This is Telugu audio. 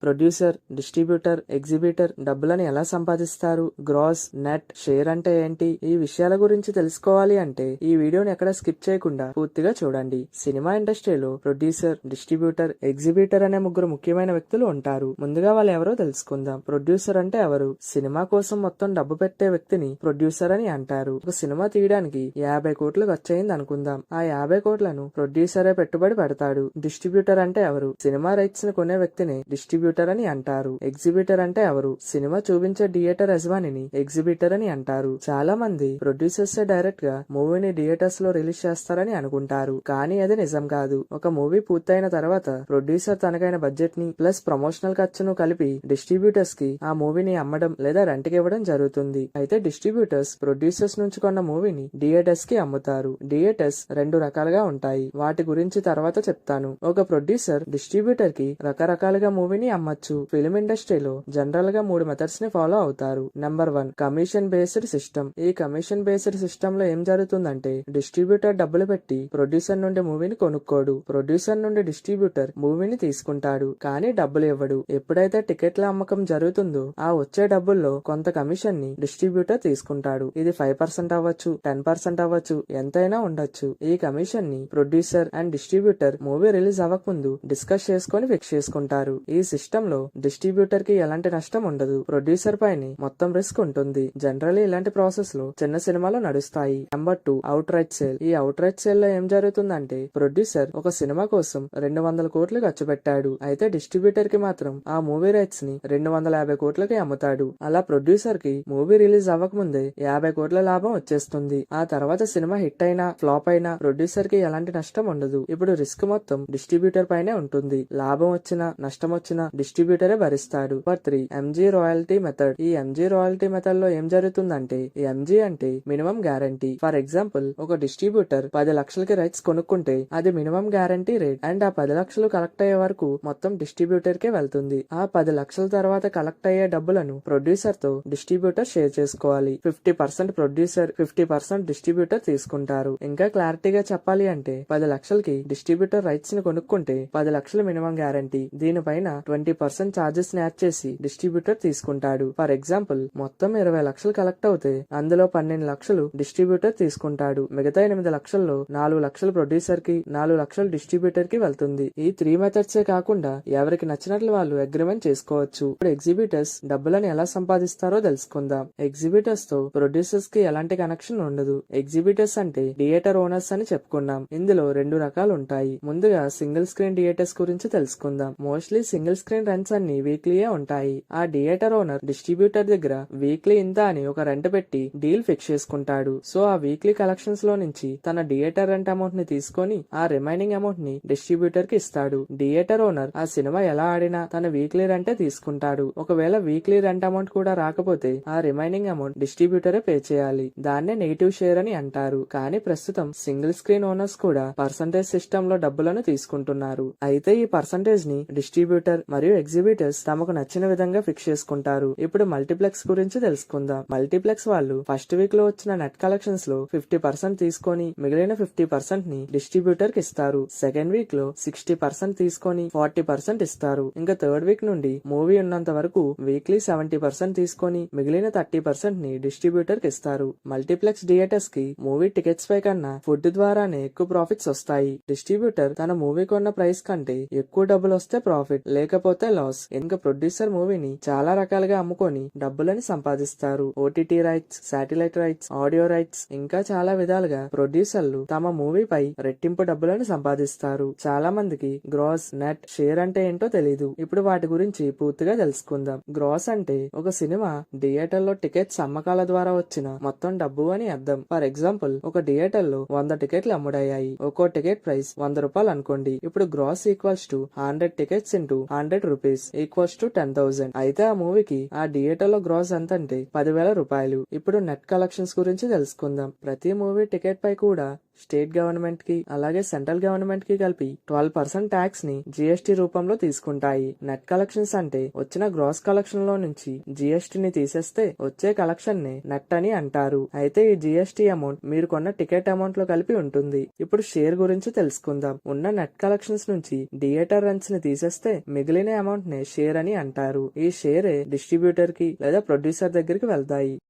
ప్రొడ్యూసర్, డిస్ట్రిబ్యూటర్, ఎగ్జిబిటర్ డబ్బులను ఎలా సంపాదిస్తారు, గ్రాస్, నెట్, షేర్ అంటే ఏంటి, ఈ విషయాల గురించి తెలుసుకోవాలి అంటే ఈ వీడియోని ఎక్కడ స్కిప్ చేయకుండా పూర్తిగా చూడండి. సినిమా ఇండస్ట్రీలో ప్రొడ్యూసర్, డిస్ట్రిబ్యూటర్, ఎగ్జిబిటర్ అనే ముగ్గురు ముఖ్యమైన వ్యక్తులు ఉంటారు. ముందుగా వాళ్ళు ఎవరో తెలుసుకుందాం. ప్రొడ్యూసర్ అంటే ఎవరు? సినిమా కోసం మొత్తం డబ్బు పెట్టే వ్యక్తిని ప్రొడ్యూసర్ అని అంటారు. ఒక సినిమా తీయడానికి 50 కోట్లు ఖర్చయింది అనుకుందాం. ఆ 50 కోట్లను ప్రొడ్యూసరే పెట్టుబడి పెడతాడు. డిస్ట్రిబ్యూటర్ అంటే ఎవరు? సినిమా రైట్స్ ని కొనే వ్యక్తిని డిస్ట్రిబ్యూటర్ అని అంటారు. ఎగ్జిబిటర్ అంటే ఎవరు? సినిమా చూపించే థియేటర్ యజమానిని ఎగ్జిబిటర్ అని అంటారు. చాలా మంది ప్రొడ్యూసర్స్ డైరెక్ట్ గా మూవీని థియేటర్స్ లో రిలీజ్ చేస్తారని అనుకుంటారు, కానీ అది నిజం కాదు. ఒక మూవీ పూర్తయిన తర్వాత ప్రొడ్యూసర్ తనకైన బడ్జెట్ ని ప్లస్ ప్రమోషనల్ ఖర్చును కలిపి డిస్ట్రిబ్యూటర్స్ కి ఆ మూవీని అమ్మడం లేదా రెంట్ కి ఇవ్వడం జరుగుతుంది. అయితే డిస్ట్రిబ్యూటర్స్ ప్రొడ్యూసర్స్ నుంచి కొన్న మూవీని థియేటర్స్ కి అమ్ముతారు. థియేటర్స్ రెండు రకాలుగా ఉంటాయి, వాటి గురించి తర్వాత చెప్తాను. ఒక ప్రొడ్యూసర్ డిస్ట్రిబ్యూటర్ కి రకరకాలుగా మూవీని అమ్మచ్చు. ఫిల్మ్ ఇండస్ట్రీలో జనరల్ గా 3 మెథడ్స్ ని ఫాలో అవుతారు. Number 1, commission based system. ఈ కమిషన్ బేస్డ్ సిస్టమ్ లో ఏం జరుగుతుందంటే డిస్ట్రిబ్యూటర్ డబ్బులు పెట్టి ప్రొడ్యూసర్ నుండి మూవీని కొనుక్కోడు. ప్రొడ్యూసర్ నుండి డిస్ట్రిబ్యూటర్ మూవీని తీసుకుంటాడు, కానీ డబ్బులు ఇవ్వడు. ఎప్పుడైతే టికెట్ల అమ్మకం జరుగుతుందో ఆ వచ్చే డబ్బుల్లో కొంత కమిషన్ ని డిస్ట్రిబ్యూటర్ తీసుకుంటాడు. ఇది 5% అవ్వచ్చు, 10% అవ్వచ్చు, ఎంతైనా ఉండొచ్చు. ఈ కమిషన్ ని producer and distributor movie release అవ్వకముందు డిస్కస్ చేసుకుని ఫిక్స్ చేసుకుంటారు. ఈ సిస్టమ్ లో డిస్ట్రిబ్యూటర్ కి ఎలాంటి నష్టం ఉండదు, ప్రొడ్యూసర్ పైన మొత్తం రిస్క్ ఉంటుంది. జనరల్లీ ఇలాంటి ప్రాసెస్ లో చిన్న సినిమాలు నడుస్తాయి. Number 2, out right sale. ఈ అవుట్ రైట్ సేల్ లో ఏం జరుగుతుందంటే ప్రొడ్యూసర్ ఒక సినిమా కోసం 200 కోట్లు ఖర్చు పెట్టాడు. అయితే డిస్ట్రిబ్యూటర్ కి మాత్రం ఆ మూవీ రైట్స్ ని 250 కోట్లకి అమ్ముతాడు. అలా ప్రొడ్యూసర్ కి మూవీ రిలీజ్ అవ్వకముందే 50 కోట్ల లాభం వచ్చేస్తుంది. ఆ తర్వాత సినిమా హిట్ అయినా ఫ్లాప్ అయినా ప్రొడ్యూసర్ కి ఎలాంటి నష్టం ఉండదు. ఇప్పుడు రిస్క్ మొత్తం డిస్ట్రిబ్యూటర్ పైనే ఉంటుంది. లాభం వచ్చినా నష్టం వచ్చినా డిస్ట్రిబ్యూటరే భరిస్తాడు. Number 3, MG royalty method. ఈ ఎంజీ రాయల్టీ మెథడ్ లో ఏం జరుగుతుందంటే ఈ ఎంజీ అంటే మినిమం గ్యారంటీ. ఫర్ ఎగ్జాంపుల్, ఒక డిస్ట్రిబ్యూటర్ 10 లక్షలకి రైట్స్ కొనుక్కుంటే అది మినిమం గ్యారంటీ రేట్ అండ్ ఆ 10 లక్షలు కలెక్ట్ అయ్యే వరకు మొత్తం డిస్ట్రిబ్యూటర్ కే వెళ్తుంది. ఆ 10 లక్షల తర్వాత కలెక్ట్ అయ్యే డబ్బులను ప్రొడ్యూసర్ తో డిస్ట్రిబ్యూటర్ షేర్ చేసుకోవాలి. 50% ప్రొడ్యూసర్, 50% డిస్ట్రిబ్యూటర్ తీసుకుంటారు. ఇంకా క్లారిటీగా చెప్పాలి అంటే 10 లక్షలకి డిస్ట్రిబ్యూటర్ రైట్స్ ని కొనుక్కుంటే 10 లక్షలు మినిమం గ్యారంటీ. దీనిపైన 20% చార్జెస్ ని యాడ్ చేసి డిస్ట్రిబ్యూటర్ తీసుకుంటాడు. ఫర్ ఎగ్జాంపుల్, మొత్తం 20 లక్షలు కలెక్ట్ అవుతే అందులో 12 లక్షలు డిస్ట్రిబ్యూటర్ తీసుకుంటాడు. మిగతా 8 లక్షల్లో 4 లక్షలు ప్రొడ్యూసర్ కి, 4 లక్షలు డిస్ట్రిబ్యూటర్ కి వెళ్తుంది. ఈ 3 మెథడ్స్ కాకుండా ఎవరికి నచ్చినట్లు వాళ్ళు అగ్రిమెంట్ చేసుకోవచ్చు. ఇప్పుడు ఎగ్జిబిటర్స్ డబ్బులను ఎలా సంపాదిస్తారో తెలుసుకుందాం. ఎగ్జిబిటర్స్ తో ప్రొడ్యూసర్స్ కి ఎలాంటి కనెక్షన్ ఉండదు. ఎగ్జిబిటర్స్ అంటే థియేటర్ ఓనర్స్ అని చెప్పుకున్నాం. ఇందులో 2 రకాలు ఉంటాయి. ముందుగా సింగిల్ స్క్రీన్ థియేటర్స్ గురించి తెలుసుకుందాం. మోస్ట్లీ సింగిల్ స్క్రీన్ రెంట్స్ అన్ని వీక్లీయే ఉంటాయి. ఆ థియేటర్ ఓనర్ డిస్ట్రిబ్యూటర్ దగ్గర వీక్లీ ఇంత అని ఒక రెంట్ పెట్టి డీల్ ఫిక్స్ చేసుకుంటాడు. సో ఆ వీక్లీ కలెక్షన్స్ లో నుంచి తన థియేటర్ రెంట్ అమౌంట్ ని తీసుకొని ఆ రిమైనింగ్ అమౌంట్ ని డిస్ట్రిబ్యూటర్ కి ఇస్తాడు. థియేటర్ ఓనర్ ఆ సినిమా ఎలా ఆడినా తన వీక్లీ రెంటే తీసుకుంటాడు. ఒకవేళ వీక్లీ రెంట్ అమౌంట్ కూడా రాకపోతే ఆ రిమైనింగ్ అమౌంట్ డిస్ట్రిబ్యూటరే పే చేయాలి. దాన్నే నెగిటివ్ షేర్ అని అంటారు. కానీ ప్రస్తుతం సింగిల్ స్క్రీన్ ఓనర్స్ కూడా పర్సంటేజ్ సిస్టమ్ లో డబ్బులను తీసుకుంటున్నారు. అయితే ఈ పర్సంటేజ్ ని డిస్ట్రిబ్యూటర్ మరియు ఎగ్జిబిటర్స్ తమకు నచ్చిన విధంగా ఫిక్స్ చేసుకుంటారు. ఇప్పుడు మల్టీప్లెక్స్ గురించి తెలుసుకుందాం. మల్టీప్లెక్స్ వాళ్ళు ఫస్ట్ వీక్ లో వచ్చిన నెట్ కలెక్షన్స్ లో 50% తీసుకొని మిగిలిన 50% ని డిస్ట్రిబ్యూటర్ కి ఇస్తారు. సెకండ్ వీక్ లో 60% తీసుకొని 40% ఇస్తారు. ఇంకా థర్డ్ వీక్ నుండి మూవీ ఉన్నంత వరకు వీక్లీ 70% తీసుకొని మిగిలిన 30% ని డిస్ట్రిబ్యూటర్ కి ఇస్తారు. మల్టీప్లెక్స్ థియేటర్స్ కి మూవీ టికెట్స్ పై కన్నా ఫుడ్ ద్వారానే ఎక్కువ ప్రాఫిట్స్ వస్తాయి. డిస్ట్రిబ్యూటర్ తన మూవీ కొన్న ప్రైస్ కంటే ఎక్కువ డబ్బులు వస్తే ప్రాఫిట్, లేకపోతే లాస్. ఇంకా ప్రొడ్యూసర్ మూవీని చాలా రకాలుగా అమ్ముకొని డబ్బులని సంపాదిస్తారు. OTT rights, satellite rights, audio rights, ఇంకా చాలా విధాలుగా ప్రొడ్యూసర్లు తమ మూవీపై రెట్టింపు డబ్బులను సంపాదిస్తారు. చాలా మందికి గ్రాస్, నెట్, షేర్ అంటే ఏంటో తెలీదు. ఇప్పుడు వాటి గురించి పూర్తిగా తెలుసుకుందాం. గ్రాస్ అంటే ఒక సినిమా థియేటర్ లో టికెట్స్ అమ్మకాల ద్వారా వచ్చిన మొత్తం డబ్బు అని అర్థం. ఫర్ ఎగ్జాంపుల్, ఒక థియేటర్ లో 100 టికెట్లు అమ్ముడయ్యాయి. ఒక్కో టికెట్ ప్రైస్ 100 రూపాయలు అనుకోండి. ఇప్పుడు gross equals to 100 tickets into 100 rupees equals to 10,000. అయితే ఆ మూవీకి ఆ థియేటర్ లో గ్రాస్ ఎంత అంటే 10,000 రూపాయలు. ఇప్పుడు నెట్ కలెక్షన్స్ గురించి తెలుసుకుందాం. ప్రతి మూవీ టికెట్ పై కూడా స్టేట్ గవర్నమెంట్ కి అలాగే సెంట్రల్ గవర్నమెంట్ కి కలిపి 12% ట్యాక్స్ ని జీఎస్టీ రూపంలో తీసుకుంటాయి. నెట్ కలెక్షన్స్ అంటే వచ్చిన గ్రాస్ కలెక్షన్ లో నుంచి జీఎస్టీని తీసేస్తే వచ్చే కలెక్షన్ ని నెట్ అని అంటారు. అయితే ఈ జీఎస్టీ అమౌంట్ మీరు కొన్న టికెట్ అమౌంట్ లో కలిపి ఉంటుంది. ఇప్పుడు షేర్ గురించి తెలుసుకుందాం. ఉన్న నెట్ కలెక్షన్స్ నుంచి థియేటర్ రెంట్స్ ని తీసేస్తే మిగిలిన మిగిలిన అమౌంట్ ని షేర్ అని అంటారు. ఈ షేరే డిస్ట్రిబ్యూటర్ కి లేదా ప్రొడ్యూసర్ దగ్గరికి వెళ్తాయి.